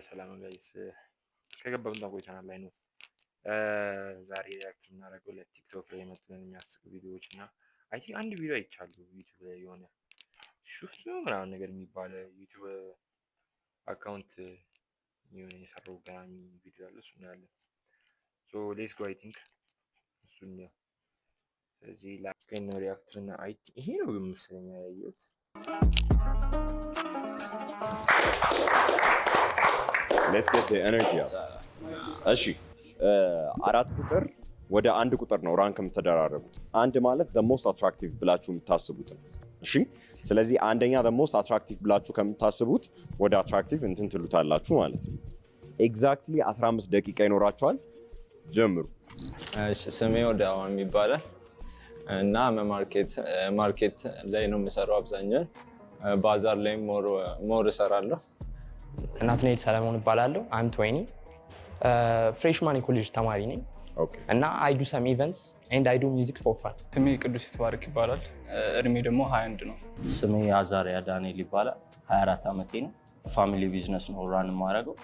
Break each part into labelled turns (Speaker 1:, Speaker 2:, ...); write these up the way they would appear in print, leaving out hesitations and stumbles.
Speaker 1: ሰላም ጋይስ ከገባን ቆይተናል ላይ ነው። ዛሬ ሪያክት የምናደርገው ለቲክቶክ ላይ የመጡንን የሚያስቅ ቪዲዮዎች እና አይ ቲንክ አንድ ቪዲዮ አይቻለሁ ዩቲዩብ ላይ የሆነ ሹፍት ነው ምናምን ነገር የሚባል ዩቲዩብ አካውንት የሆነ የሰራው ገራሚ ቪዲዮ አለ። እሱ ነው ያለ። ሶ ሌትስ ጎ አይ ቲንክ እሱን ነው። ስለዚህ ላይክ ሪያክት እና አይ ይሄ ነው መሰለኝ ያየሁት።
Speaker 2: Let's get the energy up. እሺ አራት ቁጥር ወደ አንድ ቁጥር ነው ራንክ የምትደራረጉት። አንድ ማለት the most attractive ብላችሁ የምታስቡት ነው። እሺ ስለዚህ አንደኛ the most attractive ብላችሁ ከምታስቡት ወደ attractive እንትን ትሉታላችሁ ማለት ነው። ኤግዛክትሊ 15 ደቂቃ ይኖራችኋል። ጀምሩ።
Speaker 3: እሺ ስሜ ወዳዋም ይባላል እና ማርኬት ላይ ነው የምሰራው። አብዛኛው ባዛር ላይ ሞር እሰራለሁ።
Speaker 4: ናትናኤል ሰለሞን እባላለሁ። አም 20 ፍሬሽማን ኮሌጅ ተማሪ ነኝ እና አይ ዱ ሰም ኢቨንትስ ኤንድ አይ ዱ ሚውዚክ ፎር ፋን።
Speaker 5: ስሜ ቅዱስ ይትባረክ ይባላል። እድሜ ደግሞ 21 ነው።
Speaker 6: ስሜ አዛሪያ ዳንኤል ይባላል። 24 ዓመቴ ነው። ፋሚሊ ቢዝነስ ነው ራን የማደርገው።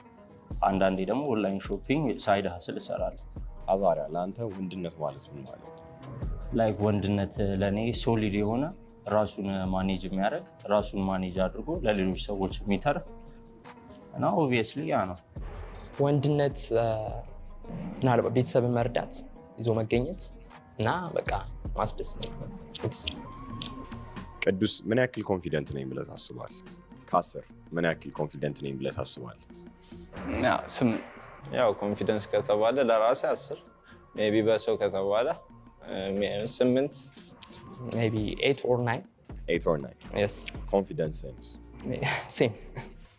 Speaker 6: አንዳንዴ ደግሞ ኦንላይን ሾፒንግ ሳይድ ሀስል እሰራለሁ።
Speaker 2: አዛሪያ ለአንተ ወንድነት ማለት ምን ማለት ነው?
Speaker 6: ላይክ ወንድነት ለእኔ ሶሊድ የሆነ ራሱን ማኔጅ የሚያደርግ ራሱን ማኔጅ አድርጎ ለሌሎች ሰዎች የሚተርፍ እና ኦብቪየስሊ ያ ነው
Speaker 4: ወንድነት። ምናልባት ቤተሰብን መርዳት፣ ይዞ መገኘት እና በቃ ማስደሰት።
Speaker 2: ቅዱስ ምን ያክል ኮንፊደንት ነኝ ብለህ ታስባለህ? ከ10 ምን ያክል ኮንፊደንት ነኝ ብለህ ታስባለህ?
Speaker 3: ያው ኮንፊደንስ ከተባለ ለራሴ 10 ሜይ ቢ በሰው ከተባለ 8
Speaker 4: ሜይ ቢ 8 or 9
Speaker 2: 8 or 9
Speaker 4: yes
Speaker 2: confidence
Speaker 4: same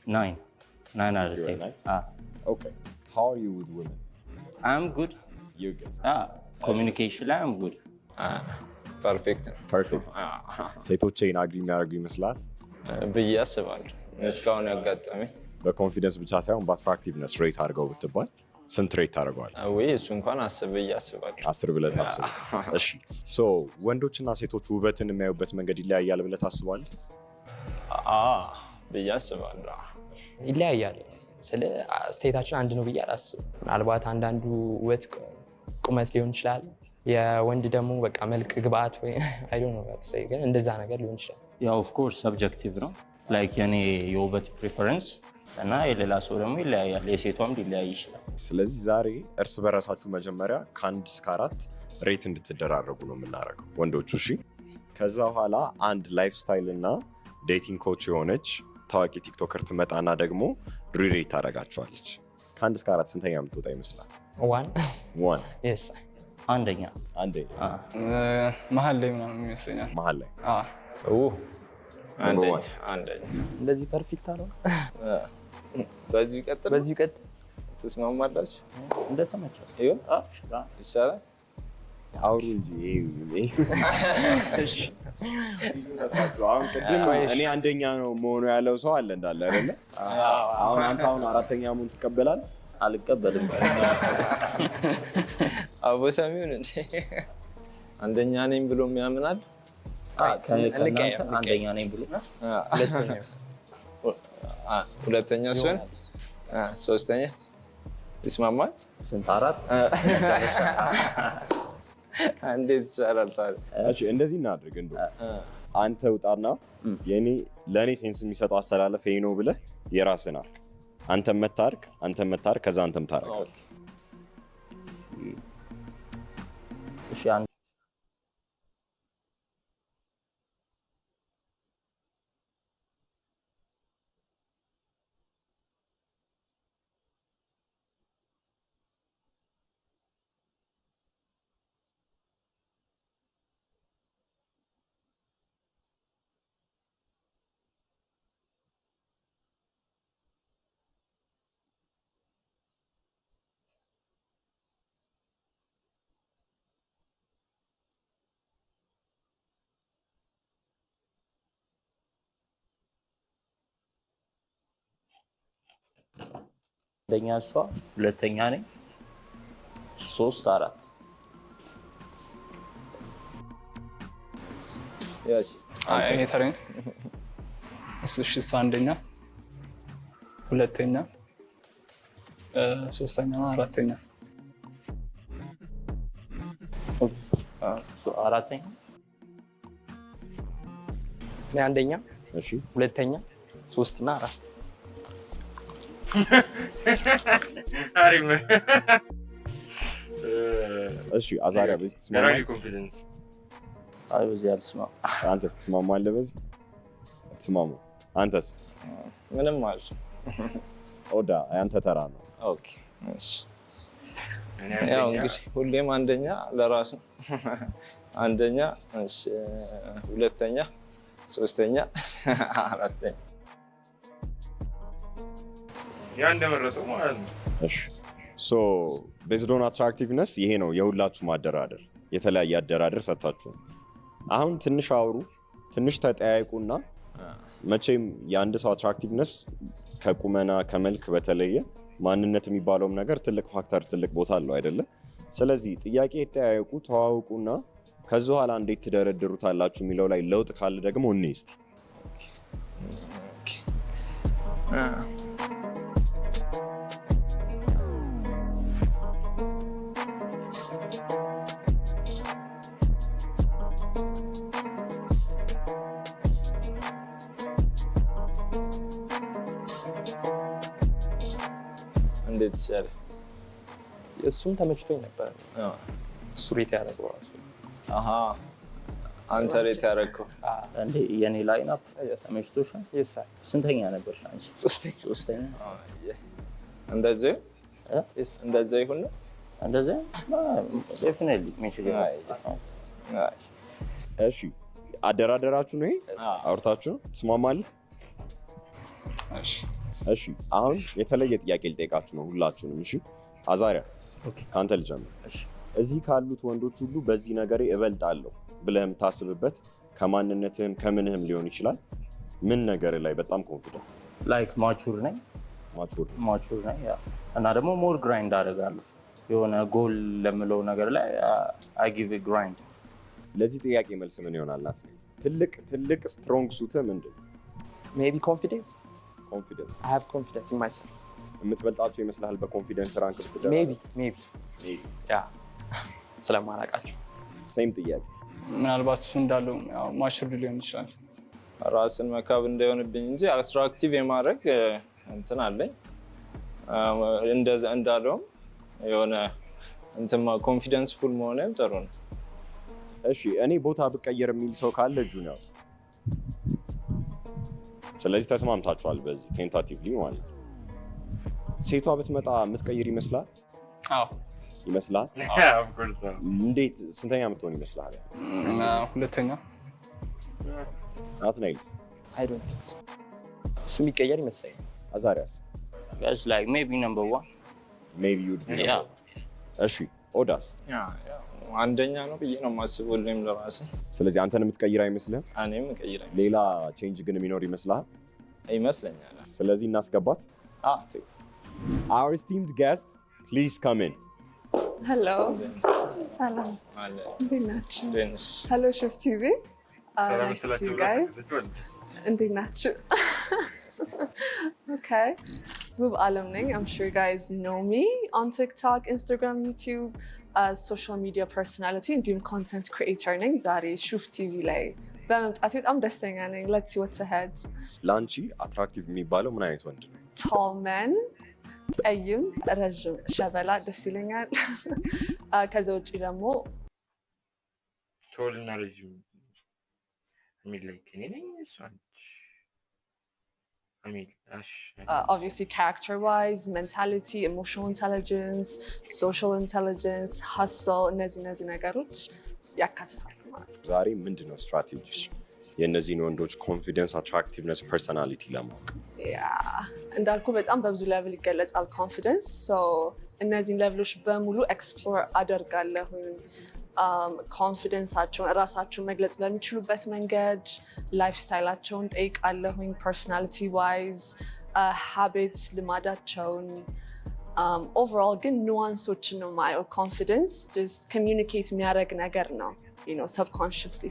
Speaker 6: 9 out of 10.
Speaker 2: Okay, how are you with women?
Speaker 6: I'm good.
Speaker 2: You're good.
Speaker 6: Communication ላይ I'm good.
Speaker 3: ፐርፌክት
Speaker 2: ሴቶቼን አግሪ የሚያደርጉ ይመስላል
Speaker 3: ብዬ አስባለሁ። እስካሁን ያጋጠመኝ
Speaker 2: በኮንፊደንስ ብቻ ሳይሆን በአትራክቲቭነስ ሬት አድርገው ብትባል ስንት ሬት ታደርገዋል?
Speaker 3: ወይ እሱ እንኳን 10 ብዬ አስባለሁ።
Speaker 2: 10 ብለህ ታስብ። እሺ ሶ ወንዶችና ሴቶች ውበትን የሚያዩበት መንገድ ይለያያል ብለህ ታስባለህ?
Speaker 3: ብዬ አስባለሁ።
Speaker 4: ይለያያል። ስለ ስቴታችን አንድ ነው ብዬ አላስብም። ምናልባት አንዳንዱ ውበት ቁመት ሊሆን ይችላል። የወንድ ደግሞ በቃ መልክ ግብአት ወይ አይ ዶንት ኖ ዋት ሴይ ግን እንደዛ ነገር ሊሆን ይችላል።
Speaker 6: ያው ኦፍ ኮርስ ሰብጀክቲቭ ነው። ላይክ የኔ የውበት ፕሪፈረንስ እና የሌላ ሰው ደግሞ ይለያያል። የሴቷም ሊለያይ ይችላል።
Speaker 2: ስለዚህ ዛሬ እርስ በራሳችሁ መጀመሪያ ከ1 እስከ 4 ሬት እንድትደራረጉ ነው የምናደርገው ወንዶቹ። እሺ ከዛ በኋላ አንድ ላይፍ ስታይል እና ዴቲንግ ኮች የሆነች ታዋቂ ቲክቶከር ትመጣና ደግሞ ሪሬት ታደርጋቸዋለች። ከ1 እስከ 4 ስንተኛ የምትወጣ ይመስላል?
Speaker 4: 1 yes
Speaker 6: አንደኛ
Speaker 5: መሀል ላይ ምናምን ይመስለኛል።
Speaker 2: መሀል ላይ
Speaker 3: አንደኛ
Speaker 4: እንደዚህ ፐርፌክት አለው።
Speaker 3: በዚሁ ይቀጥል። ትስማማላችሁ?
Speaker 6: እንደተመቸው
Speaker 3: ይሁን ይሻላል።
Speaker 2: አውሩ እንጂ አሁን ቅድም እኔ አንደኛ ነው መሆኑ ያለው ሰው አለ እንዳለ አይደለ? አሁን አንተ አራተኛ መሆን ትቀበላለህ?
Speaker 6: አልቀበልም።
Speaker 3: አቦሳሚውን እንዴ አንደኛ ነኝ ብሎ የሚያምናል?
Speaker 6: አንደኛ ነኝ ብሎ
Speaker 3: ሁለተኛ ሲሆን ሶስተኛ ይስማማል?
Speaker 6: ስንት 4
Speaker 3: እንዴት ይቻላል ታዲያ?
Speaker 2: እሺ እንደዚህ እናድርግ። አንተ ውጣና ለእኔ ሴንስ የሚሰጠው አሰላለፍ ይሄ ነው ብለህ የራስህን አድርግ። አንተም መታርክ ከዛ አንተም ታረጋለህ።
Speaker 6: እሺ አንደኛ እሷ፣ ሁለተኛ ነኝ፣ 3 4
Speaker 5: እኔ ተረኝ። እሺ አንደኛ፣ ሁለተኛ፣ ሶስተኛ እና አራተኛ።
Speaker 6: አራተኛ
Speaker 4: እኔ አንደኛ፣
Speaker 2: እሺ
Speaker 4: ሁለተኛ፣ ሶስት እና አራት።
Speaker 1: አሪፍ ነው።
Speaker 2: እሺ አዛሪያ በዚህ ትስማማለህ?
Speaker 1: ገራሚ ኮንፊደንስ።
Speaker 6: አይ በዚህ አልስማማም።
Speaker 2: አንተስ ትስማማለህ? በዚህ ትስማማ? አንተስ?
Speaker 3: ምንም ማለት
Speaker 2: ኦዳ አንተ ተራ ነው።
Speaker 3: ኦኬ እሺ። ያው እንግዲህ ሁሌም አንደኛ ለራሱ አንደኛ፣ እሺ፣ ሁለተኛ፣ ሶስተኛ፣ አራተኛ
Speaker 1: ያ እንደመረጠው ማለት ነው።
Speaker 2: እሺ ሶ ቤዝድ ኦን አትራክቲቭነስ ይሄ ነው የሁላችሁ ማደራደር። የተለያየ አደራደር ሰጥታችሁ አሁን ትንሽ አውሩ፣ ትንሽ ተጠያይቁና መቼም የአንድ ሰው አትራክቲቭነስ ከቁመና ከመልክ በተለየ ማንነት የሚባለውም ነገር ትልቅ ፋክተር ትልቅ ቦታ አለው አይደለ? ስለዚህ ጥያቄ የተጠያየቁ ተዋውቁና ከዚ በኋላ እንዴት ትደረድሩታላችሁ የሚለው ላይ ለውጥ ካለ ደግሞ እንስቲ።
Speaker 3: እንዴት ይሻላል?
Speaker 4: እሱም ተመችቶኝ ነበር። እሱ ሬት ያደረገው ራሱ
Speaker 3: አንተ ሬት ያደረገው
Speaker 6: እንዴ? የኔ ላይን አፕ ተመችቶሻል? ስንተኛ ነበርሽ አንቺ? ሶስተኛ።
Speaker 3: እንደዚህ ይሁን ነው
Speaker 6: እንደዚህ ዴፊኒትሊ ምን
Speaker 2: እሺ አደራደራችሁ ነው አውርታችሁ ትስማማለህ? እሺ አሁን የተለየ ጥያቄ ልጠይቃችሁ ነው ሁላችሁንም። እሺ አዛሪያ ከአንተ ልጀምር። እዚህ ካሉት ወንዶች ሁሉ በዚህ ነገሬ እበልጣለሁ ብለህ የምታስብበት ከማንነትህም ከምንህም ሊሆን ይችላል ምን ነገር ላይ በጣም ኮንፊደንት?
Speaker 6: ላይክ ማቹር ነኝ እና ደግሞ ሞር ግራይንድ አደርጋለሁ የሆነ ጎል ለምለው ነገር ላይ አይ ጊቭ ግራይንድ።
Speaker 2: ለዚህ ጥያቄ መልስ ምን ይሆናል? ናት ትልቅ ስትሮንግ ሱትህ ምንድን ነው?
Speaker 4: ሜይ ቢ ኮንፊደንስ።
Speaker 2: I
Speaker 4: have confidence in myself.
Speaker 2: የምትበልጣቸው ይመስልሃል በኮንፊደንስ ራንክ ብትደራ?
Speaker 4: ሜይ ቢ ያ ስለማላውቃቸው።
Speaker 2: ሴም ጥያቄ
Speaker 5: ምናልባት እሱ እንዳለው ማቹርድ ሊሆን ይችላል።
Speaker 3: ራስን መካብ እንዳይሆንብኝ እንጂ አትራክቲቭ የማድረግ እንትን አለኝ። እንዳለውም የሆነ እንትን ኮንፊደንስ ፉል መሆንም ጥሩ ነው።
Speaker 2: እሺ እኔ ቦታ ብቀየር የሚል ሰው ካለ እጁ ነው። ስለዚህ ተስማምታችኋል በዚህ ቴንታቲቭሊ ማለት ነው። ሴቷ ብትመጣ የምትቀይር ይመስላል?
Speaker 5: አዎ
Speaker 2: ይመስላል።
Speaker 1: ኦፍ ኮርስ።
Speaker 2: እንዴት ስንተኛ የምትሆን ይመስላል?
Speaker 5: ሁለተኛ።
Speaker 2: ናትናኤል?
Speaker 4: አይ ዶንት ቲንክ ሶ። እሱ የሚቀየር ይመስለኛል።
Speaker 2: አዛሪያስ?
Speaker 6: guys like maybe number 1
Speaker 2: maybe you'd be
Speaker 6: yeah.
Speaker 2: እሺ ኦዳስ?
Speaker 3: አንደኛ ነው ብዬ ነው የማስበው ለራሴ።
Speaker 2: ስለዚህ አንተን የምትቀይር አይመስልህም?
Speaker 3: እኔም እቀይር አይመስልም።
Speaker 2: ሌላ ቼንጅ ግን የሚኖር ይመስልሃል?
Speaker 3: ይመስለኛል።
Speaker 2: ስለዚህ እናስገባት። Our esteemed guest, please come in.
Speaker 7: Hello. Salam. እንዴት ናችሁ? Hello Shuf TV. Nice to see you guys. እንዴት ናችሁ? Okay. ውብ አለም ነኝ. I'm sure you guys know me on TikTok, Instagram, YouTube as social media personality እንዲሁም content creator ነኝ. ዛሬ ሹፍ ቲቪ ላይ በመምጣት በጣም ደስተኛ ነኝ. Let's see what's ahead.
Speaker 2: ላንቺ አትራክቲቭ የሚባለው ምን አይነት ወንድ ነው?
Speaker 7: Tall men, ጠይም፣ ረዥም፣ ሸበላ ደስ ይለኛል። ከዛ ውጭ ደግሞ
Speaker 1: ቶል እና ረዥም የሚለይ ከኔ ነኝ እሷ ነች።
Speaker 7: obviously character-wise, mentality, emotional intelligence, social intelligence, hustle እነዚህ ነገሮች ያካትታሉ ማለት ነው።
Speaker 2: ዛሬ ምንድን ነው ስትራቴጂሽ የእነዚህን ወንዶች ኮንፊደንስ፣ አትራክቲቭነስ፣ ፐርሰናሊቲ ለማወቅ?
Speaker 7: እንዳልኩ በጣም በብዙ ሌቭል ይገለጻል ኮንፊደንስ። እነዚህን ሌቭሎች በሙሉ ኤክስፕሎር አደርጋለሁኝ። ኮንፊደንሳቸውን እራሳቸውን መግለጽ በሚችሉበት መንገድ ላይፍ ስታይላቸውን ጠይቃለሁኝ። ፐርሶናሊቲ ዋይዝ ሃቢትስ፣ ልማዳቸውን ኦቨርኦል ግን ኑዋንሶችን ነው የማየው። ኮንፊደንስ ጀስት ኮሚዩኒኬት የሚያደርግ ነገር ነው ሰብኮንሽስሊ።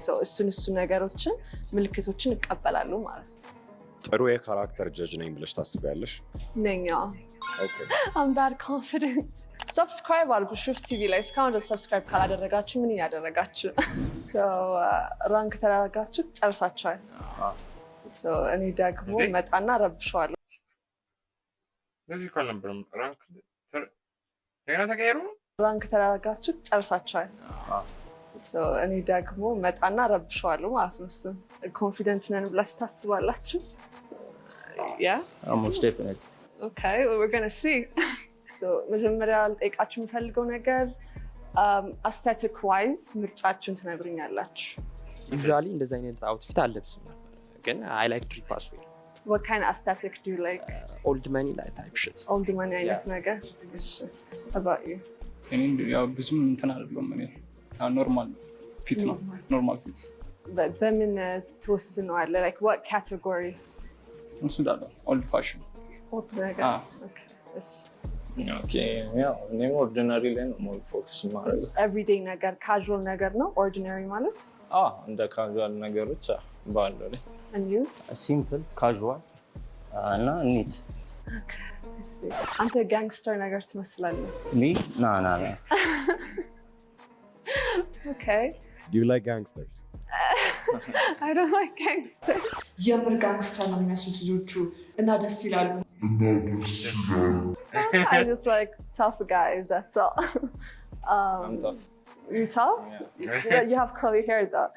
Speaker 7: እሱ ነገሮችን ምልክቶችን እቀበላሉ ማለት ነው።
Speaker 2: ጥሩ የካራክተር ጀጅ ነኝ ብለሽ ታስቢያለሽ?
Speaker 7: ነኝ። I'm that confident. ሰብስክራይብ አድርጉ ሹፍ ቲቪ ላይ። እስካሁን ድረስ ሰብስክራይብ ካላደረጋችሁ ምን እያደረጋችሁ? ራንክ ተደረጋችሁ ጨርሳችኋል። እኔ ደግሞ መጣና ረብሸዋለሁ።
Speaker 1: እዚህ ካል ነበር ራንክ ተቀየሩ። ራንክ
Speaker 7: ተደረጋችሁ ጨርሳችኋል። እኔ ደግሞ መጣና ረብሸዋለሁ ማለት ነው። እሱን ኮንፊደንት ነን ብላችሁ ታስባላችሁ?
Speaker 6: Most definitely.
Speaker 7: Okay, we're gonna see. መጀመሪያ ልጠይቃችሁ የምፈልገው ነገር አስቴቲክ ዋይዝ ምርጫችሁን ትነግሩኛላችሁ።
Speaker 4: ዩዥዋሊ እንደዚህ አይነት አውትፊት አልለብስም፣ ግን I like drip as well.
Speaker 7: What kind of aesthetic do you like?
Speaker 4: Old money like type shit.
Speaker 7: Old money አይነት ነገር። እሺ about you?
Speaker 5: እኔ ያው ብዙም እንትን አይደለም። እኔ ኖርማል ፊት ነው። ኖርማል ፊት
Speaker 7: በምን ትወስነዋለህ? like what category?
Speaker 5: እሱ ዳለ ኦልድ ፋሽን
Speaker 7: ኦልድ ነገር። እሺ
Speaker 3: እኔም ኦርዲናሪ ላይ ነው ሞር ፎከስ የማደርገው።
Speaker 7: ኤቭሪዴይ ነገር ካዥዋል ነገር ነው ኦርዲናሪ ማለት?
Speaker 3: እንደ ካዥዋል ነገሮች ባለው ላይ
Speaker 6: ሲምፕል ካዥዋል እና ኒት።
Speaker 7: አንተ ጋንግስተር ነገር ትመስላለህ።
Speaker 6: ሚ ና
Speaker 7: Okay.
Speaker 2: Do you like gangsters?
Speaker 7: I don't like gangsters. የምር ጋንግስተር ነው የሚመስሉት ልጆቹ እና ደስ ይላሉ። I just like tough guys, that's all.
Speaker 3: I'm tough.
Speaker 7: You tough? Yeah. You have curly hair though.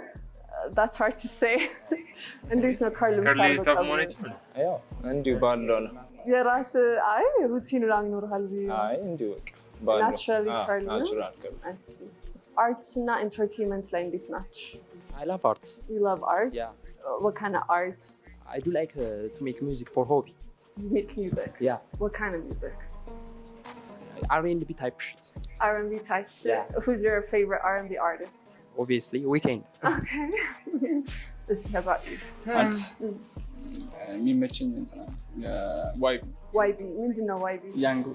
Speaker 7: That's hard to say. እንዴት ነው curly የምታደርገው?
Speaker 3: ያው እንዲሁ ባለው ነው።
Speaker 7: የራስ አይ ሩቲን ምናምን ይኖርሃል?
Speaker 3: አይ እንዲሁ
Speaker 7: naturally curly ነው?
Speaker 3: Natural curly.
Speaker 7: I see. Arts እና entertainment ላይ እንዴት ናችሁ?
Speaker 4: I love art.
Speaker 7: You love art?
Speaker 4: Yeah.
Speaker 7: What kind of art?
Speaker 4: I do like to make music for hobby.
Speaker 7: You make music?
Speaker 4: Yeah.
Speaker 7: What kind of music?
Speaker 4: R&B type shit.
Speaker 7: R&B type shit?
Speaker 4: Yeah.
Speaker 7: Who's your favorite R&B artist?
Speaker 4: Obviously, Weeknd.
Speaker 7: Okay. This is about you.
Speaker 5: የሚመችኝ እንትና
Speaker 7: YB. ምንድን ነው YB?
Speaker 5: ያንጉ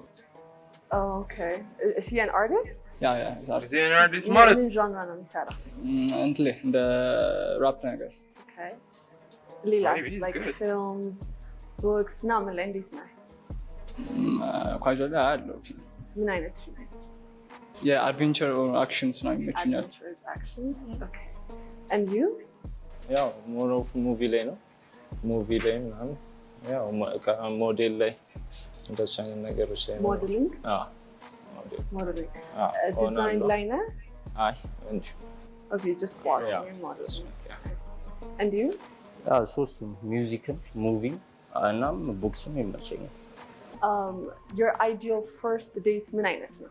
Speaker 7: Oh, okay. Is he an artist?
Speaker 1: artist ማለት
Speaker 7: ምን genre ነው የሚሰራው?
Speaker 5: እንትን ላይ እንደ ራፕ ነገር።
Speaker 7: Okay. ሌላስ like films, books ምናምን ላይ እንዴት ነው?
Speaker 5: ኳዥዋል ላይ አለው ፊልም።
Speaker 7: ምን አይነት ፊልም?
Speaker 5: የአድቬንቸር ኦር አክሽንስ ነው የሚመችኛል።
Speaker 7: Adventures, actions. Okay. And you?
Speaker 3: ያው ሞር ኦፍ ሙቪ ላይ ነው። ሙቪ ላይ ምናምን ያው ሞዴል ላይ እንደሱ አይነት ነገሮች ላይ ነው።
Speaker 7: Modeling?
Speaker 3: ሞዴል።
Speaker 7: ዲዛይን ላይ ነህ?
Speaker 3: አይ እንጂ
Speaker 7: Okay, just walking
Speaker 3: Yeah.
Speaker 7: and modeling. And you?
Speaker 6: ሶስቱም ሚውዚክም ሙቪ እናም ቦክስም ይመቸኛል።
Speaker 7: Your ideal first date ምን አይነት ነው?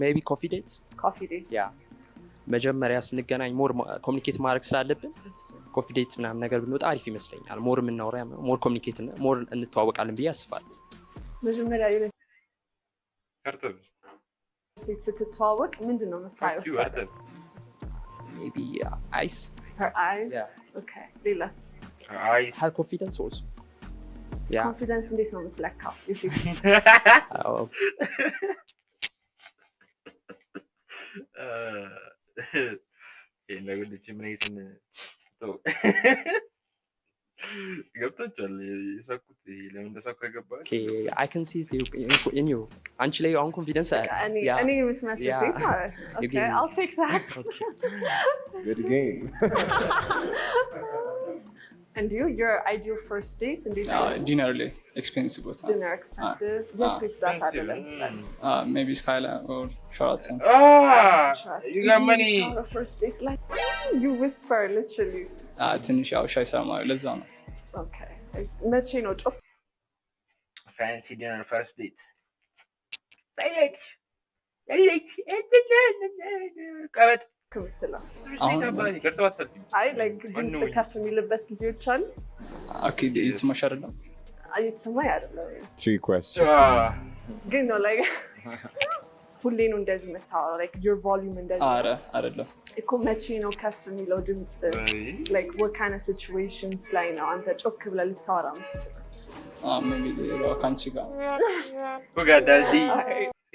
Speaker 4: Maybe coffee dates?
Speaker 7: Coffee date?
Speaker 4: Yeah. መጀመሪያ ስንገናኝ ሞር ኮሚኒኬት ማድረግ ስላለብን ኮፊ ዴት ምናምን ነገር ብንወጣ አሪፍ ይመስለኛል። ሞር የምናወራ ሞር ኮሚኒኬት እና ሞር እንተዋወቃለን ብዬ አስባለሁ።
Speaker 7: መጀመሪያ ሴት ስትተዋወቅ ምንድን ነው የምታየው?
Speaker 4: Maybe eyes.
Speaker 7: Her eyes?
Speaker 4: Yeah.
Speaker 7: Okay. ሌላስ?
Speaker 4: Her confidence also. Yeah.
Speaker 7: Confidence እንዴት ነው የምትለካው?
Speaker 1: ገብታችኋል? የሳኩት ለምን እንደሳኩ አይገባል?
Speaker 4: Okay, I can see it in you. አንቺ ላይ አሁን ኮንፊደንስ
Speaker 7: እኔ የምትመስል ሴት ማለት ነው። Okay, I'll take that.
Speaker 4: Okay.
Speaker 2: Good game.
Speaker 7: And you, your ideal first date እንዴት ነው?
Speaker 5: ዲነር ላይ ኤክስፔንሲቭ ቦታ።
Speaker 7: Dinner expensive. የት ስዳት አለ ለምሳሌ?
Speaker 5: ሜቢ ስካይላይን ኦር ሸራተን።
Speaker 1: You got money.
Speaker 7: First date like you whisper literally.
Speaker 5: ትንሽ ያው ሻይ ሰማዩ ለዛ ነው።
Speaker 7: Okay. መቼ ነው ጮክ?
Speaker 1: Fancy dinner first date. ቀበጥ
Speaker 7: ከምትለው
Speaker 1: አይ
Speaker 7: like ድምፅ ከፍ የሚልበት ጊዜዎች አሉ?
Speaker 5: ኦኬ እየተሰማሽ አይደለም?
Speaker 7: እየተሰማኝ አይደለም
Speaker 2: 3 questions.
Speaker 7: ግን ነው like ሁሌ ነው እንደዚህ የምታወራው? like your volume እንደዚህ
Speaker 5: ኧረ አይደለም
Speaker 7: እኮ መቼ ነው ከፍ የሚለው ድምፅ? like what kind of situations ላይ ነው አንተ ጮክ ብለህ ልታወራ የምትችለው?
Speaker 5: ሜቢ ከአንቺ ጋር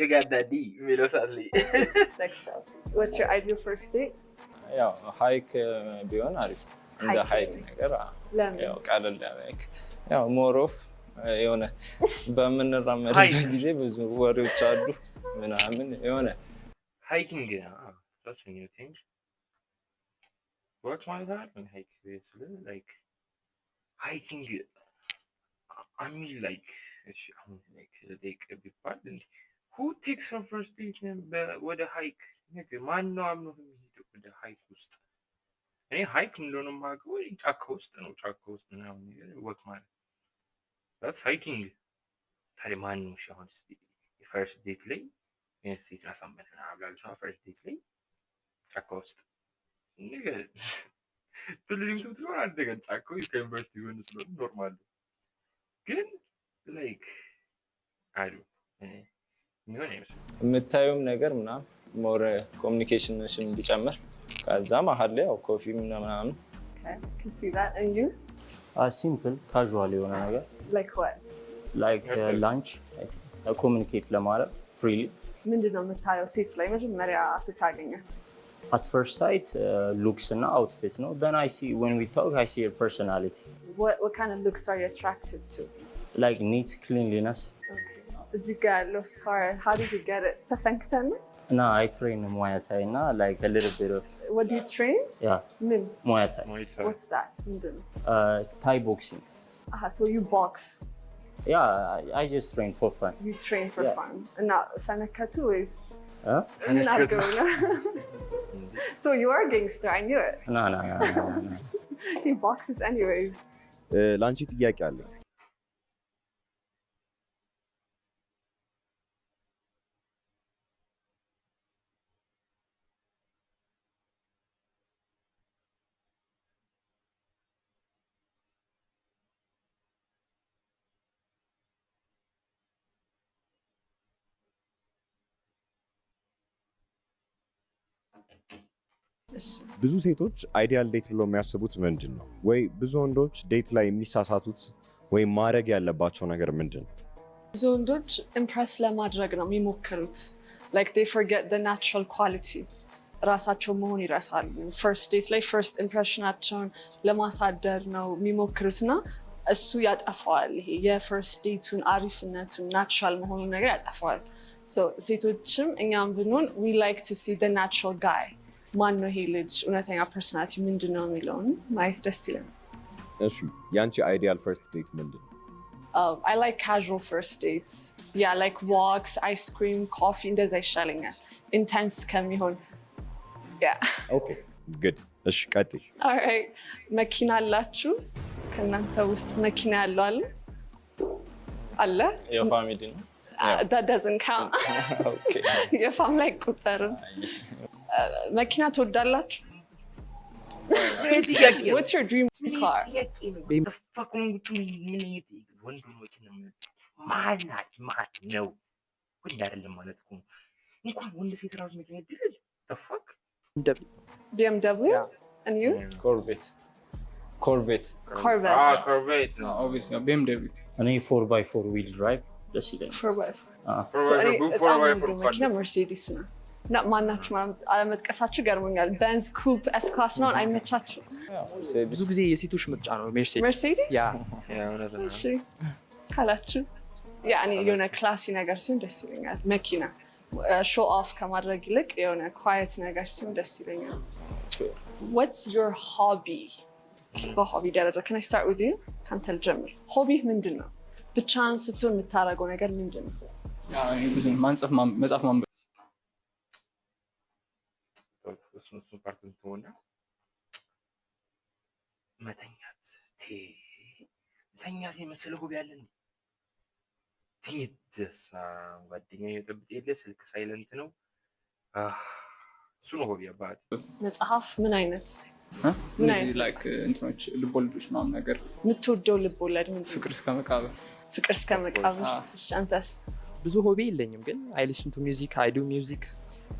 Speaker 1: የጋዳዲ የሚለው ሰዓት ላይ
Speaker 7: Next up. What's your ideal first date?
Speaker 3: ያው ሃይክ ቢሆን አሪፍ ነው። እንደ ሃይክ ነገር
Speaker 7: ለምን?
Speaker 3: ያው ቀለል ያለ ያው ሞሮፍ የሆነ በምንራመድበት ጊዜ ብዙ ወሬዎች አሉ ምናምን የሆነ
Speaker 1: ሃይኪንግ that's when you think what ማለት አይደል ሃይክ ስለ like hiking I mean like እሺ አሁን like like ቢባል who takes her first date ወደ ሃይክ ነገር ማን ነው አምኖ የሚሄደው ወደ ሃይክ ውስጥ እኔ ሃይክ እንደሆነ የማውቀው ጫካ ውስጥ ነው ጫካ ውስጥ ምናምን ነገር ወክ ማለት that's hiking ታዲያ ማን ነው አሁን የፈርስት ዴት ላይ የሴት አሳመን አብላልቻ ፈርስት ዴት ላይ ጫካ ውስጥ ነገር ትልልኝ ትብትሆን አደገን ጫካው ከዩኒቨርሲቲ ሆነ ስለሆነ ኖርማል ግን ላይክ አይዱ ምን
Speaker 3: የምታየውም ነገር ምናምን ሞር ኮሚኒኬሽንሽን እንዲጨምር ከዛ መሀል ላይ ያው ኮፊ ምናምን
Speaker 7: can see that and you
Speaker 6: ሲምፕል ካዥዋል የሆነ ነገር
Speaker 7: like what
Speaker 6: ላይክ ላንች ኮሚኒኬት ለማድረግ ፍሪሊ
Speaker 7: ምንድነው የምታየው ሴት ላይ መጀመሪያ ስታገኛት
Speaker 6: at first sight looks and outfit no then I see when we talk I see your personality
Speaker 7: what kind of looks are you attracted to
Speaker 6: like neat cleanliness
Speaker 7: እዚህ ጋር ያለው scar how did you get it ተፈንክተን
Speaker 6: no I train Muay Thai na like a little bit of
Speaker 7: what do you train
Speaker 6: yeah
Speaker 7: ምን
Speaker 6: Muay Thai
Speaker 7: what's that ምንድነው
Speaker 6: it's Thai boxing
Speaker 7: so you box
Speaker 6: yeah I just train for fun
Speaker 7: you train for fun እና ፈነከቱ is so you are a gangster I knew it
Speaker 6: no
Speaker 7: he boxes anyways
Speaker 2: ላንቺ ጥያቄ አለ ብዙ ሴቶች አይዲያል ዴት ብለው የሚያስቡት ምንድን ነው? ወይ ብዙ ወንዶች ዴት ላይ የሚሳሳቱት ወይ ማድረግ ያለባቸው ነገር ምንድን ነው?
Speaker 7: ብዙ ወንዶች ኢምፕረስ ለማድረግ ነው የሚሞክሩት like they forget the natural quality ራሳቸው መሆን ይረሳሉ ፈርስት ዴት ላይ ፈርስት ኢምፕሬሽናቸውን ለማሳደር ነው የሚሞክሩትና እሱ ያጠፋዋል ይሄ የፈርስት ዴቱን አሪፍነቱን ናቹራል መሆኑን ነገር ያጠፋዋል ሴቶችም እኛም ብንሆን we like to see the natural guy ማን ነው ይሄ ልጅ እውነተኛ ፐርሰናሊቲ ምንድን ነው የሚለውን ማየት ደስ ይላል
Speaker 2: እሺ ያንቺ አይዲያል ፈርስት ዴት ምንድን ነው?
Speaker 7: I like casual first dates yeah like walks ice cream coffee እንደዛ ይሻለኛል intense ከሚሆን yeah
Speaker 2: okay good እሺ ቀጥይ
Speaker 7: alright መኪና አላችሁ ከእናንተ ውስጥ መኪና ያለው አለ
Speaker 3: የፋሚሊ ነው
Speaker 7: that doesn't count
Speaker 3: okay
Speaker 7: የፋሚሊ ላይ ቁጠርም መኪና ትወዳላችሁ? What's your dream car?
Speaker 1: ነው ወንድ አይደለም ማለት እኮ እንኳን ወንድ ሴት ራሱ መኪና ይደል the fuck
Speaker 7: BMW and you
Speaker 3: Corvette
Speaker 7: Corvette
Speaker 1: Corvette
Speaker 5: obviously BMW
Speaker 6: እኔ 4x4 wheel drive ደስ ይለኛል
Speaker 7: 4x4 መኪና መርሴዲስ ነው እና ማናችሁ አለመጥቀሳችሁ ገርሞኛል ቤንዝ ኩፕ ኤስ ክላስ ነው አይመቻችሁ
Speaker 4: ብዙ ጊዜ የሴቶች ምርጫ ነው
Speaker 7: መርሴዲስ
Speaker 4: ያ
Speaker 7: እሺ ካላችሁ ያኔ የሆነ ክላሲ ነገር ሲሆን ደስ ይለኛል መኪና ሾው ኦፍ ከማድረግ ይልቅ የሆነ ኳየት ነገር ሲሆን ደስ ይለኛል what's your hobby በሆቢ ደረጃ can I start with you ካንተ ልጀምር ሆቢ ምንድን ነው ብቻህን ስትሆን የምታደርገው ነገር ምንድን ነው
Speaker 5: ብዙ መጽሐፍ ማንበብ
Speaker 1: እሱ ፓርት እንትሆና መተኛት የመሰለ ሆቢ አለን ትኝትሳ ጓደኛ የጠብጥ የለ ስልክ ሳይለንት ነው እሱ ነው ሆቢ አባት
Speaker 7: መጽሐፍ ምን አይነት
Speaker 5: ላይክ እንትኖች ልቦለዶች ምናምን ነገር
Speaker 7: የምትወደው ልቦለድ ምንድን ነው
Speaker 5: ፍቅር እስከ መቃብር
Speaker 7: እሺ አንተስ
Speaker 4: ብዙ ሆቢ የለኝም ግን I listen to music I do music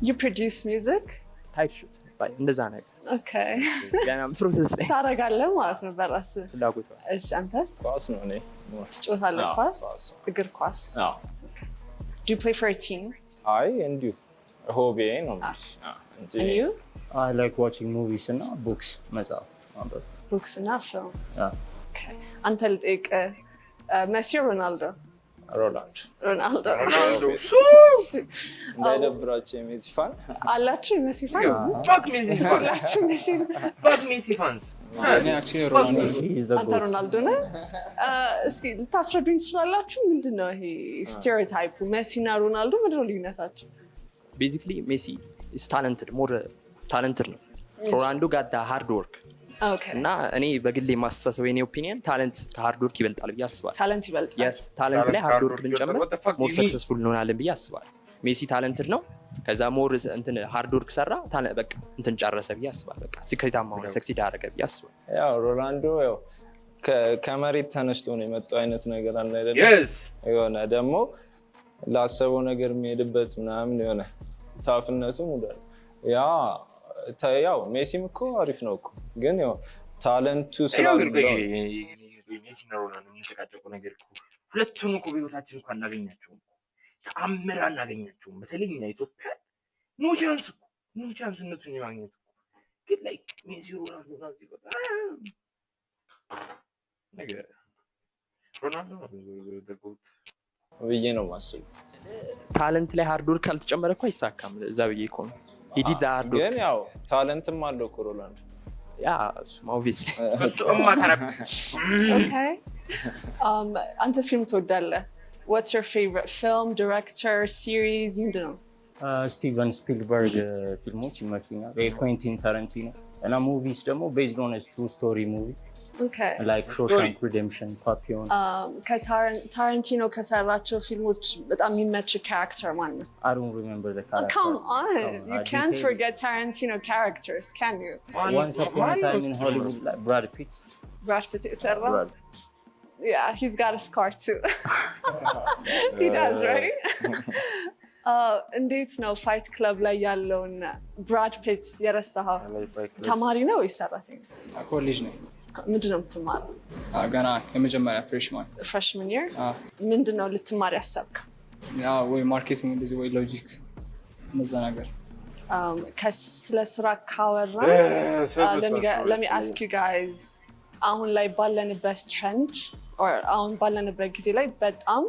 Speaker 7: you produce music
Speaker 4: type shit እንደዛ ነገር
Speaker 7: okay
Speaker 4: ገና ፕሮሰስ ላይ
Speaker 7: ታረጋለህ ማለት ነው በራስህ
Speaker 4: ፍላጎት
Speaker 7: እሺ አንተስ
Speaker 3: ኳስ ነው እኔ
Speaker 7: ትጫወታለህ ኳስ እግር ኳስ do you play for a team
Speaker 3: አይ እንዲሁ ሆቢ ነው
Speaker 7: and you
Speaker 6: I like watching movies and books መጽሐፍ
Speaker 7: books እና film
Speaker 6: yeah
Speaker 7: okay አንተ ልጠይቅ መሲ ሮናልዶ?
Speaker 3: ሮላንድ
Speaker 7: ሮናልዶ።
Speaker 3: እንዳይደብራቸው የሜሲ ፋን
Speaker 7: አላችሁ የሜሲ ፋን?
Speaker 1: Fuck Messi fans.
Speaker 7: አላችሁ ሜሲ?
Speaker 1: Fuck Messi fans.
Speaker 5: እኔ actually ሮናልዶ
Speaker 6: He's the
Speaker 7: አንተ
Speaker 6: goat.
Speaker 7: ሮናልዶ ነህ? እስኪ ልታስረዱኝ ትችላላችሁ? ምንድን ነው ይሄ ስቴሪዮታይፑ? ሜሲ እና ሮናልዶ ምንድን ነው ልዩነታቸው?
Speaker 4: ቤዚክሊ ሜሲ ኢዝ ታለንትድ ሞር ታለንትድ ነው። ሮናልዶ ጋር ሃርድ ወርክ
Speaker 7: ኦኬ
Speaker 4: እና እኔ በግሌ የማስተሳሰበው የኔ ኦፒኒየን ታለንት ከሃርድ ወርክ ይበልጣል ብዬ አስባለሁ።
Speaker 7: ታለንት ይበልጣል።
Speaker 4: የስ ታለንት ላይ ሃርድ ወርክ
Speaker 1: What
Speaker 4: ብንጨምር
Speaker 1: the fuck
Speaker 4: ሞር
Speaker 1: do you mean?
Speaker 4: ሰክሰስፉል እንሆናለን ብዬ አስባለሁ። ሜሲ ታለንትድ ነው፣ ከዛ ሞር እንትን ሃርድ ወርክ ሰራ በቃ እንትን ጨረሰ ብዬ አስባለሁ። በቃ ስኬታማ ሆነ ሰክሲድ አደረገ ብዬ አስባለሁ።
Speaker 3: ያው ሮናልዶ ያው ከመሬት ተነስቶ ነው የመጣው አይነት ነገር አለ አይደል?
Speaker 1: Yes.
Speaker 3: የሆነ ደግሞ ላሰበው ነገር የሚሄድበት ምናምን የሆነ ታፍነቱ ሙዳል ያው ሜሲም እኮ አሪፍ ነው እኮ ግን ያው ታለንቱ ስላለው
Speaker 1: ሜሲ እና ሮናልዶ የሚጨቃጨቁ ነገር እኮ ሁለቱን እኮ በህይወታችን እኮ አናገኛቸውም። ተአምር አናገኛቸውም። በተለይ እኛ ኢትዮጵያ ኖ ቻንስ እነሱን የማግኘት እኮ ግን ላይ ሜሲ ሮናልዶ ናዚህ በቃ ነገር ሮናልዶ ነው ደጎት
Speaker 3: ብዬ ነው ማስበው።
Speaker 4: ታለንት ላይ ሃርድ ወርክ ካልተጨመረ እኮ አይሳካም። እዛ ብዬ እኮ ነው ሂዲት ሃርድ ወርክ
Speaker 3: ግን ያው ታለንትም አለው እኮ ሮናልዶ
Speaker 4: ያ ኦብቪየስሊ
Speaker 1: እሱማ ታረብ
Speaker 7: ኦኬ አንተ ፊልም ትወዳለህ? What's your favorite film, director, series? ምንድን ነው?
Speaker 6: ስቲቨን ስፒልበርግ ፊልሞች ይመቹኛል። ኩዌንቲን ታረንቲኖ እና ሙቪስ ደግሞ ቤዝድ ኦን ትሩ ስቶሪ ሙቪ
Speaker 7: Okay.
Speaker 6: ላይክ ሾሻንክ ሪዴምፕሽን፣ ፓፒዮን።
Speaker 7: ከታረንቲኖ ከሰራቸው ፊልሞች በጣም የሚመች ካራክተር ማን ነው?
Speaker 6: I don't remember the character.
Speaker 7: Come on, you can't
Speaker 6: detail.
Speaker 7: forget Tarantino characters, can you?
Speaker 6: Once upon a time in Hollywood, like Brad Pitt.
Speaker 7: Brad Pitt የሰራው?
Speaker 6: Brad.
Speaker 7: Yeah, he's got a scar too. He does, right? እንዴት ነው ፋይት ክለብ ላይ ያለውን ብራድ ፒት የረሳኸው? ተማሪ ነው ወይስ ሰራተኛ?
Speaker 5: ኮሌጅ ነኝ።
Speaker 7: ምንድን ነው የምትማረው?
Speaker 5: ገና የመጀመሪያ ፍሬሽማን።
Speaker 7: ፍሬሽመን ይር? ምንድን ነው ልትማር ያሰብከው?
Speaker 5: ወይ ማርኬቲንግ እንደዚህ ወይ ሎጂክስ እነዛ ነገር።
Speaker 7: ስለ ስራ ካወራ let me ask you guys አሁን ላይ ባለንበት ትሬንድ አሁን ባለንበት ጊዜ ላይ በጣም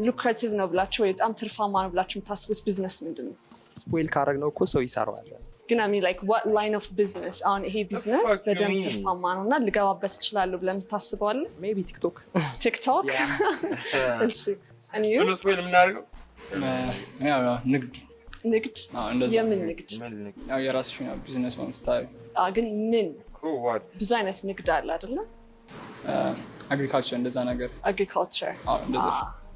Speaker 7: ሉክራቲቭ ነው ብላችሁ ወይ በጣም ትርፋማ ነው ብላችሁ የምታስቡት ቢዝነስ ምንድን ነው?
Speaker 4: ስፖይል ካረግነው እኮ ሰው ይሰራዋል።
Speaker 7: ግን I mean like what line of business አሁን ይሄ ቢዝነስ በደንብ ትርፋማ ነው እና ልገባበት እችላለሁ ብለን ታስበዋለህ?
Speaker 4: ሜቢ ቲክቶክ
Speaker 7: ቲክቶክ? እሺ
Speaker 1: ስለ ስፖይል የምናደርገው
Speaker 5: ንግድ
Speaker 7: ንግድ? የምን ንግድ?
Speaker 5: ያው የራስሽ ቢዝነስ ሆን ስታይል።
Speaker 7: ግን ምን
Speaker 1: what
Speaker 7: ብዙ አይነት ንግድ አለ አይደለ?
Speaker 5: አግሪካልቸር እንደዛ ነገር።
Speaker 7: አግሪካልቸር
Speaker 5: እንደዛ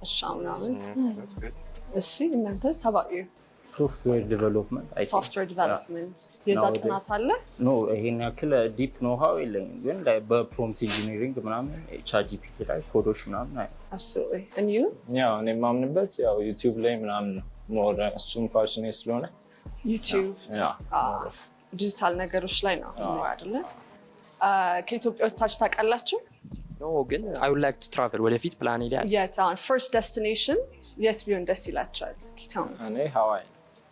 Speaker 7: እሺ ምናምን።
Speaker 1: that's good
Speaker 7: እሺ እናንተስ? how about you?
Speaker 6: ሶፍትዌር ዲቨሎፕመንት፣
Speaker 7: ሶፍትዌር ዲቨሎፕመንት የዛ ጥናት አለ?
Speaker 6: ኖ ይሄን ያክል ዲፕ ኖሃው የለኝም፣ ግን በፕሮምፕት ኢንጂኒሪንግ ምናምን ቻት ጂፒቲ ላይ ኮዶች ምናምን አይ
Speaker 7: absolutely and you?
Speaker 3: ያው እኔ የማምንበት ያው ዩቲዩብ ላይ ምናምን ነው ሞር እሱም ፓሽኔት ስለሆነ
Speaker 7: ዩቲዩብ ዲጂታል ነገሮች ላይ ነው አይደለ? ከኢትዮጵያ ወጥታችሁ ታውቃላችሁ?
Speaker 4: ኖ ግን I would like to travel ወደፊት ፕላን ይላል።
Speaker 7: የት አሁን ፈርስት ዴስቲኔሽን የት ቢሆን ደስ ይላችኋል? እስኪ ተው።
Speaker 3: እኔ ሃዋይ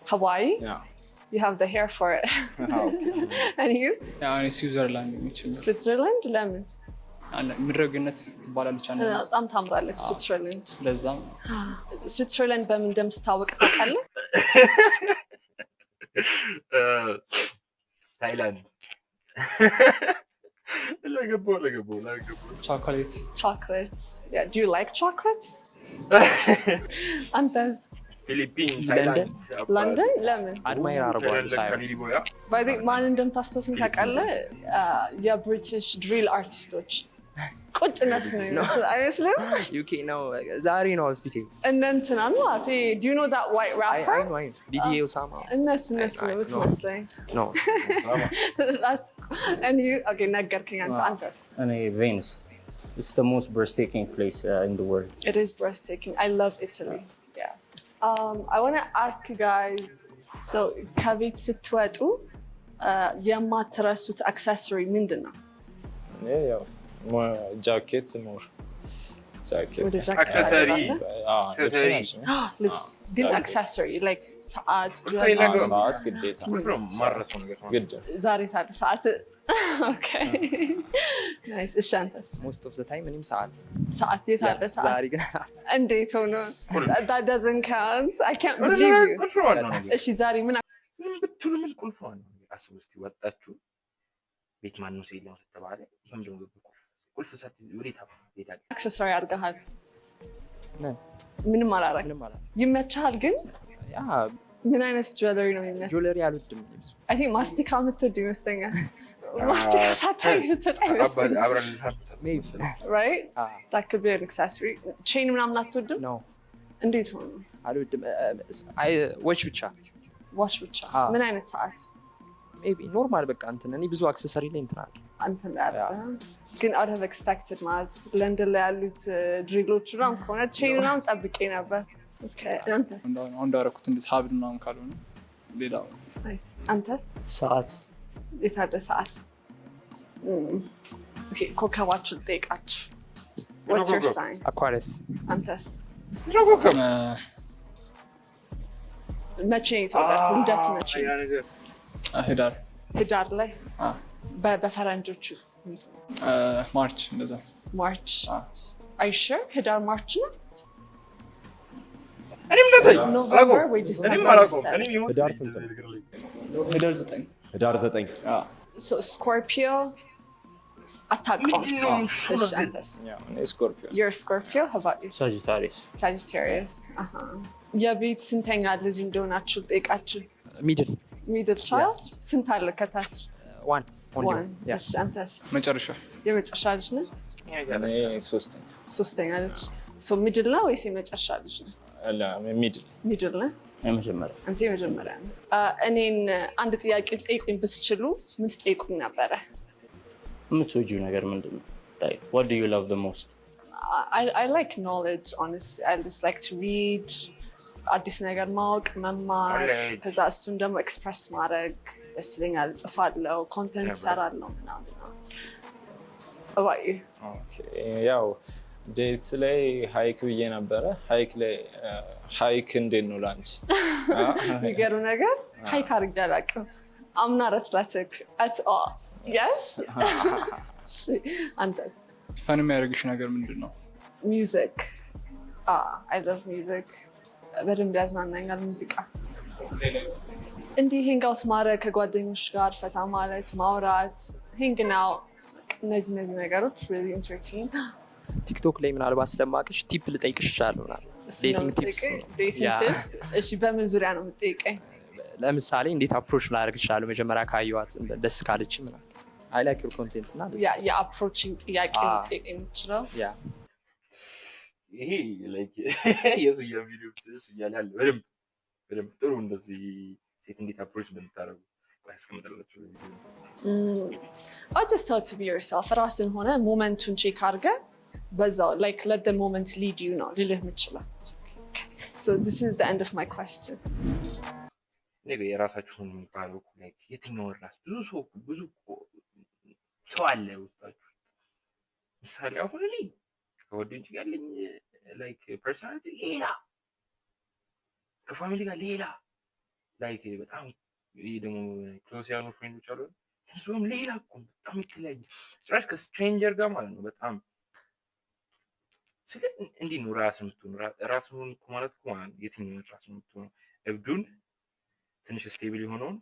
Speaker 7: Hawaii?
Speaker 3: ያው
Speaker 7: You have the hair for it. And you?
Speaker 5: ያው እኔ ስዊዘርላንድ የሚችል
Speaker 7: Switzerland? ለምን?
Speaker 5: ምድረግነት ትባላለች አንድ
Speaker 7: በጣም ታምራለች ስዊትዘርላንድ።
Speaker 5: ለዛም
Speaker 7: ስዊትዘርላንድ በምን እንደምትታወቅ ታውቃለህ?
Speaker 1: ታይላንድ ለገባው
Speaker 5: ቾኮሌት
Speaker 7: Chocolates. Yeah. Do you like chocolates? አንተስ?
Speaker 1: ፊሊፒን
Speaker 4: ለንደን
Speaker 7: ለንደን? ለምን?
Speaker 4: አድማይር አርጓል ሳይሆን
Speaker 7: ባይ ዘ ማን እንደምታስታውስኝ ታውቃለህ? የብሪቲሽ ድሪል አርቲስቶች ቁጭነት ነው የሚመስለው አይመስልም?
Speaker 4: ዩኬ ነው ዛሬ ነው ፊቴ
Speaker 7: እነ እንትና ነው አቴ do you know that white rapper?
Speaker 4: አይ ዲዲኤ ኡሳማ
Speaker 7: እነሱ ነው የምትመስለኝ።
Speaker 4: ኖ
Speaker 7: and you? Okay, ነገርከኝ አንተ። አንተስ?
Speaker 6: እኔ ቬኒስ it's the most breathtaking place in the world.
Speaker 7: It is breathtaking. I love Italy. Yeah. I want to ask you guys, so ከቤት ስትወጡ የማትረሱት አክሰሰሪ ምንድን ነው?
Speaker 3: እኔ ያው ጃኬት ሞር ጃኬት
Speaker 7: ወደ ጃኬት
Speaker 1: አክሰሰሪ
Speaker 7: ልብስ ግን አክሰሰሪ ላይክ ሰዓት
Speaker 3: ሰዓት ግዴታ
Speaker 1: ማረሰው ነገር ነው።
Speaker 3: ግድ
Speaker 7: ዛሬ ታዲያ ሰዓት ኦኬ ናይስ እሺ አንተስ
Speaker 4: ሞስት ኦፍ ዘ ታይም እኔም ሰዓት
Speaker 7: ሰዓት የታለ ሰዓት
Speaker 4: ዛሬ ግን
Speaker 7: እንዴት ሆኖ that doesn't count I can't believe you
Speaker 1: ቁልፍ ዋናው ነገር
Speaker 7: እሺ ዛሬ ምን
Speaker 1: ብትሉ ምን ቁልፍ ዋናው ነገር አስቡ እስኪ ወጣችሁ ቤት ማንም ሰው የለም ተባለ ምንድን ነው ቁልፍ ሳትይዝ ወዴት ትሄዳለህ?
Speaker 7: አክሰሰሪ አድርገሃል ምንም አላረግም ይመችሃል ግን
Speaker 4: ያ
Speaker 7: ምን አይነት ጁዌለሪ ነው የሚመችህ?
Speaker 4: ጁዌለሪ አልወድም ልብስ
Speaker 7: አይ ቲንክ ማስቲካ የምትወድ ይመስለኛል ማስቲካ ሳታይ ስትጠጣ ይመስለኛል
Speaker 1: አብረን
Speaker 7: right that could be an accessory chain ምናምን አትወድም?
Speaker 4: ነው
Speaker 7: እንዴት ሆኖ
Speaker 4: አልወድም አይ watch ብቻ
Speaker 7: ዋች ብቻ ምን አይነት ሰዓት
Speaker 4: ሜቢ ኖርማል በቃ እንትን እኔ ብዙ አክሰሰሪ ላይ እንትን አለ
Speaker 7: እንትን ላይ ግን out of expected ማለት ለንደን ላይ ያሉት ድሪሎች ምናምን ከሆነ ቼን ምናምን ጠብቄ ነበር አንተስ
Speaker 5: አሁን እንዳደረኩት እንደዚህ ሀብል ምናምን ካልሆነ ሌላ
Speaker 7: አንተስ
Speaker 6: ሰዓት
Speaker 7: የታለ ሰዓት ኮከባችሁ ልጠይቃችሁ what's your sign
Speaker 4: አኳሪየስ
Speaker 7: አንተስ
Speaker 1: ኮከብ
Speaker 7: መቼ የተወለድኩ ልደት መቼ ህዳር ላይ በፈረንጆቹ
Speaker 5: ማርች እንደዛ
Speaker 7: ማርች አይሸር ህዳር ማርች ነው
Speaker 1: እኔም እንደታይ
Speaker 7: ኖቨምበር ወይ ዲሴምበር
Speaker 2: ህዳር ስንት ነው? ህዳር 9
Speaker 7: ስኮርፒዮ አታውቀውም እሺ አንተስ
Speaker 3: ስኮርፒዮ
Speaker 7: you're Scorpio how about you
Speaker 6: ሳጂታሪየስ
Speaker 7: የቤት ስንተኛ ልጅ እንደሆናችሁ ልጠይቃችሁ ሚድል ቻይልድ ስንት አለ ከታች
Speaker 4: ዋን
Speaker 7: እሺ አንተስ
Speaker 5: መጨረሻ
Speaker 7: የመጨረሻ ልጅ ነህ
Speaker 3: እኔ
Speaker 7: ሶስተኛ ልጅ ሶ ሚድል ነው ወይስ የመጨረሻ ልጅ ነው ሚድል ነህ
Speaker 6: የመጀመሪያ
Speaker 7: አንተ የመጀመሪያ ነህ እኔን አንድ ጥያቄ ልጠይቁኝ ብትችሉ ምን ትጠይቁኝ ነበረ
Speaker 6: የምትወጂው ነገር ምንድን ነው what do you love the most
Speaker 7: I like knowledge honestly I just like to read አዲስ ነገር ማወቅ መማር ከዛ እሱን ደግሞ ኤክስፕረስ ማድረግ ደስ ይለኛል እጽፋለሁ ኮንተንት እሰራለሁ ምናምን
Speaker 3: ያው ዴት ላይ ሃይክ ብዬ ነበረ ሃይክ እንዴት ነው ላንቺ
Speaker 7: የሚገርም ነገር ሃይክ አድርጌ አላውቅም I'm not athletic at all yes አንተስ
Speaker 5: ፈን የሚያደርግሽ ነገር ምንድን ነው?
Speaker 7: ሚውዚክ I love music በደንብ ያዝናናኛል ሙዚቃ እንዲህ ሄንግ አውት ማድረግ ከጓደኞች ጋር ፈታ ማለት ማውራት ሄንግ ናው እነዚህ ነገሮች really entertain
Speaker 4: ቲክቶክ ላይ ምናልባት ስለማቅሽ ቲፕ ልጠይቅሽ እችላለሁ ዴቲንግ ቲፕስ
Speaker 7: እሺ በምን ዙሪያ ነው የምትጠይቀኝ
Speaker 4: ለምሳሌ እንዴት አፕሮች ላደርግ እችላለሁ መጀመሪያ ካየኋት ደስ ካለች ምናምን I like your content እና
Speaker 7: የአፕሮቺንግ ጥያቄ ልጠይቅ የምችለው
Speaker 1: ይሄ ላይክ የሱያ ቪዲዮ ትስ ያላል በደንብ ጥሩ እንደዚህ ሴት እንዴት አፕሮች እንደምታደርጉ ያስቀምጣላችሁ ቪዲዮ
Speaker 7: I just tell to be yourself ራስን ሆነ ሞመንቱን ቼክ አድርገህ በዛው like let the moment lead you ነው ልልህ የምችለው so this is the end of my question
Speaker 1: ነገ የራሳችሁን የሚባለው ላይክ የትኛውን ራስ ብዙ ሰው አለ ውስጣችሁ ምሳሌ አሁን እኔ ከወደንች ጋር ያለኝ ላይክ ፐርሰናሊቲ ሌላ ከፋሚሊ ጋር ሌላ ላይክ በጣም ይሄ ደግሞ ክሎዝ ያሉ ፍሬንዶች አሉ እሱም ሌላ እኮ በጣም የተለያየ ጭራሽ ከስትሬንጀር ጋር ማለት ነው በጣም ስለ እንዲህ ነው ራስን እኮ ማለት እኮ የትኛውን ራስን የምትሆነው እብዱን ትንሽ ስቴብል የሆነውን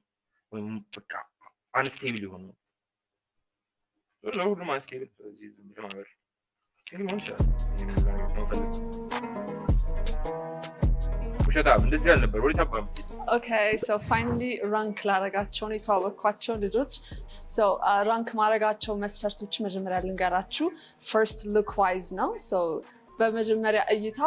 Speaker 1: ወይም በቃ አንስቴብል የሆነውን ሁሉም አንስቴብል ስለዚህ ዝም ብለህ ማበር ውሸታም እንደዚህ አልነበር ወደ ታባም
Speaker 7: Okay, so finally ራንክ ላረጋቸውን የተዋወቅኳቸው ልጆች so ራንክ ማረጋቸው መስፈርቶች መጀመሪያ ልንገራችሁ first look wise ነው so በመጀመሪያ እይታ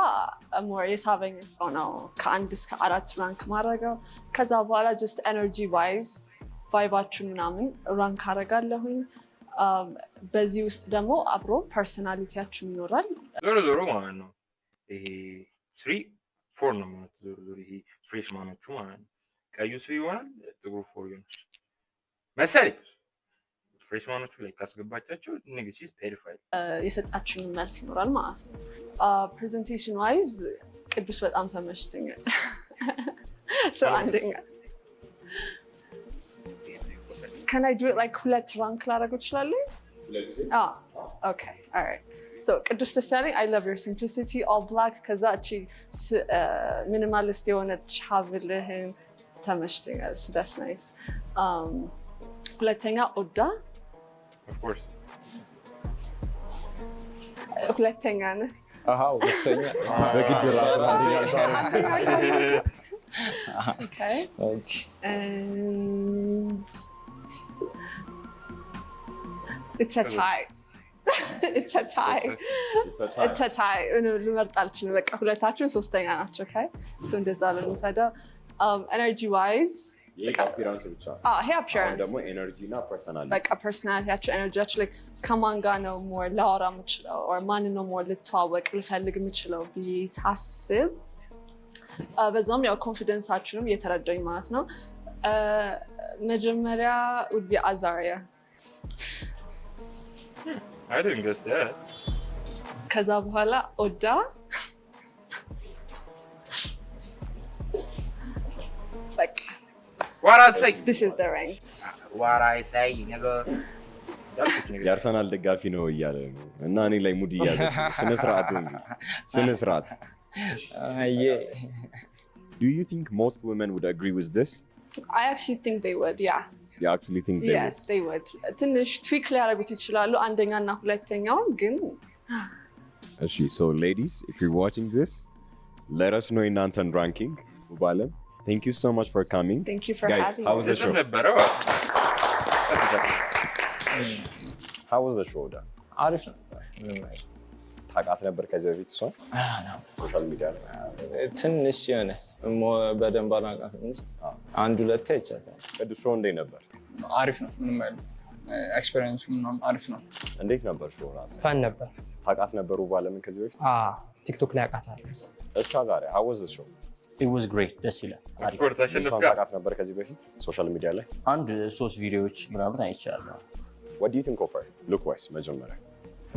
Speaker 7: more የሳበኝ ሰው ነው ከ1 እስከ 4 ራንክ ማረጋው ከዛ በኋላ just energy wise ቫይባችሁን ምናምን ራንክ አረጋለሁኝ በዚህ ውስጥ ደግሞ አብሮ ፐርሰናሊቲያችሁ ይኖራል
Speaker 1: ዞሮ ማለት ነው ይሄ 3-4 ነው ማለት ዞሮ ይሄ ፍሬሽማኖቹ ማለት ነው ቀዩ 3 ይሆናል ጥቁሩ 4 ይሆናል መሰለኝ ፍሬሽማኖቹ ላይ ካስገባቻቸው ንግቺ ፔሪፋይል
Speaker 7: የሰጣችሁን መልስ ይኖራል ማለት ነው። ፕሬዘንቴሽን ዋይዝ ቅዱስ በጣም ተመችቶኛል። ሰው አንደኛ Can I do it like ሁለት ራንክ ላደርገው እችላለሁ? Okay, all right. So ቅዱስ ደሳለኝ I love your simplicity, all black ከዛ እቺ ሚኒማሊስት የሆነች ሀብልህን ተመችቶኛል። So that's nice. ሁለተኛ ኦዳ
Speaker 1: of course
Speaker 7: ሁለተኛ ነህ?
Speaker 3: ሁለተኛ
Speaker 2: በግድ ራሱ
Speaker 7: Okay. And it's a tie. It's a tie. It's a tie. ልመርጥ አልችልም። በቃ ሁለታችሁ ሶስተኛ ናቸው። Okay. So እንደዛ ለምሳሌ energy wise
Speaker 2: ይሄ አፒራንስ ብቻ
Speaker 7: ይሄ appearance
Speaker 2: ደግሞ ኤነርጂ እና ፐርሰናሊቲ
Speaker 7: በቃ ፐርሰናሊቲያቸው ኤነርጂያቸው like ከማን ጋር ነው ሞር ላወራ የምችለው or ማን ነው ሞር ልተዋወቅ ልፈልግ የምችለው ብዬ ሳስብ በዛም ያው ኮንፊደንሳችሁንም እየተረዳኝ ማለት ነው። መጀመሪያ would be Azaria.
Speaker 1: I didn't guess that.
Speaker 7: ከዛ በኋላ ኦዳ በቃ
Speaker 1: What I say?
Speaker 7: this is the ring.
Speaker 1: What I say, nigga.
Speaker 2: የአርሰናል ደጋፊ ነው እያለ ነው እና እኔ ላይ ሙድ እያለ ስነ ስርዓት ነው ስነ ስርዓት Do you think most women would agree with this?
Speaker 7: I actually think they would, yeah.
Speaker 2: You actually think they
Speaker 7: Yes, they would. ትንሽ ትዊክ ሊያደርጉት ይችላሉ አንደኛ እና ሁለተኛውን ግን
Speaker 2: እሺ so ladies if you're watching this let us know እናንተን ranking ባለም thank you so much for coming.
Speaker 7: Thank you for
Speaker 2: Guys,
Speaker 7: having
Speaker 2: how
Speaker 7: me.
Speaker 2: was the show? How was the show?
Speaker 3: አሪፍ ነበር። ምንም አይደል።
Speaker 2: ታውቃት ነበር ከዚህ በፊት እሷ ሶሻል ሚዲያ ላይ
Speaker 3: ትንሽ የሆነ በደንብ አላውቃትም እንጂ አንድ ሁለቴ አይቻታለሁ።
Speaker 2: ቅዱስ ሾው እንዴት ነበር?
Speaker 5: አሪፍ ነው። ምንም አይደል። ኤክስፒሪየንሱ ምናምን አሪፍ ነው።
Speaker 2: እንዴት ነበር ሾው ራሱ?
Speaker 4: ፈን ነበር።
Speaker 2: ታውቃት ነበር ባለምን ከዚህ በፊት?
Speaker 4: ቲክቶክ ላይ አውቃታለሁ።
Speaker 2: እሷ ዛሬ how was the show?
Speaker 6: It was great ደስ ይላል። አሪፍ
Speaker 1: Of course, አሸንፍ ጋር
Speaker 2: ታውቃት ነበር ከዚህ በፊት ሶሻል ሚዲያ ላይ?
Speaker 6: አንድ 3 ቪዲዮዎች ምናምን አይቻለሁ።
Speaker 2: What do you think of her? Look wise መጀመሪያ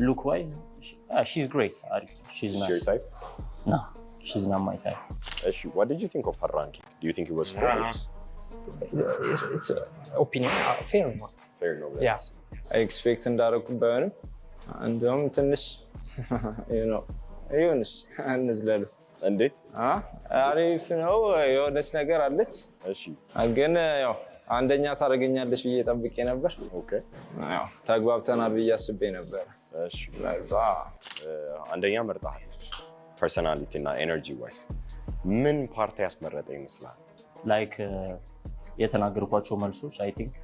Speaker 6: Look wise, she's great. She's nice.
Speaker 2: your type?
Speaker 6: No, she's not my type.
Speaker 2: What did you think of her ranking? Do you think it was fair?
Speaker 4: It's opinion fair ነው።
Speaker 2: Fair no?
Speaker 4: Yeah.
Speaker 3: ኤክስፔክት እንዳደረኩት ባይሆንም እንደውም ትንሽ ይሁንሽ እንዝለሉ
Speaker 2: እንዴት?
Speaker 3: አሪፍ ነው። የሆነች ነገር አለች ግን ያው አንደኛ ታደርገኛለች ብዬ ጠብቄ ነበር። ያው ተግባብተናል ብዬ አስቤ ነበር።
Speaker 2: አንደኛ መርጣለች። ፐርሰናሊቲ እና ኤነርጂ ዋይስ ምን ፓርቲ ያስመረጠ ይመስላል?
Speaker 6: ላይክ የተናገርኳቸው መልሶች አይ ቲንክ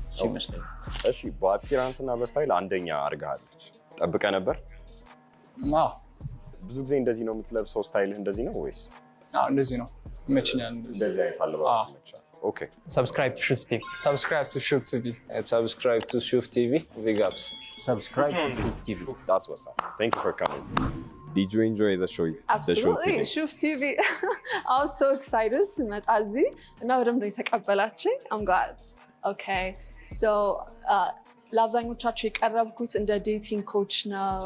Speaker 6: እሱ ይመስላል።
Speaker 2: እሺ በአፒራንስ እና በስታይል አንደኛ አድርጋለች። ጠብቀ ነበር? ብዙ ጊዜ እንደዚህ ነው የምትለብሰው? ስታይልህ እንደዚህ ነው ወይስ?
Speaker 5: እንደዚህ ነው ይመችኛል።
Speaker 2: እንደዚህ አይነት አለባበስ ይመቻል። Okay.
Speaker 4: Subscribe to Shoot TV.
Speaker 5: Subscribe to Shoot TV.
Speaker 3: Subscribe to Shoot TV. Big ups.
Speaker 6: Subscribe to Shoot TV.
Speaker 2: That's what's up. Thank you for coming. Did you enjoy the show?
Speaker 7: Absolutely. Shoot TV. I was so excited. ስመጣ እዚህ እና በደንብ ነው የተቀበላችኝ. I'm glad. Okay. So ለአብዛኞቻችሁ የቀረብኩት እንደ ዴቲንግ ኮች ነው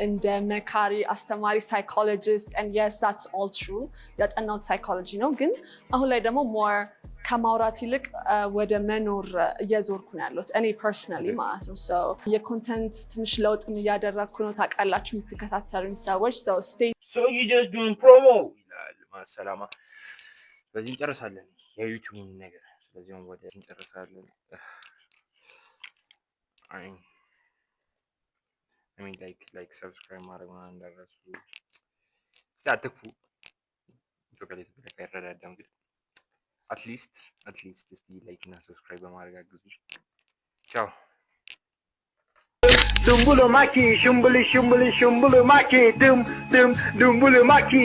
Speaker 7: እንደ መካሪ አስተማሪ ሳይኮሎጂስት and yes that's all true ያጠናሁት ሳይኮሎጂ ነው ግን አሁን ላይ ደግሞ ሞር ከማውራት ይልቅ ወደ መኖር እየዞርኩ ነው ያለሁት እኔ ፐርሰናሊ ማለት ነው so የኮንተንት ትንሽ ለውጥም እያደረግኩ ነው ታውቃላችሁ የምትከታተሉኝ ሰዎች so stay
Speaker 1: so you just doing promo ይላል ማሰላማ በዚህ እንጨርሳለን የዩቲዩብ ነገር ስለዚህ ወደ እንጨርሳለን I mean like subscribe ማድረግ ምናምን እንዳትረሱ እስቲ አትክፉ ኢትዮጵያ ላይ ተረዳዳ እንግዲህ አትሊስት እስቲ ላይክ እና ሰብስክራይብ በማድረግ አግዙ ቻው
Speaker 8: Dumbulu maki, shumbuli shumbuli shumbulu maki, dum dum dumbulu maki.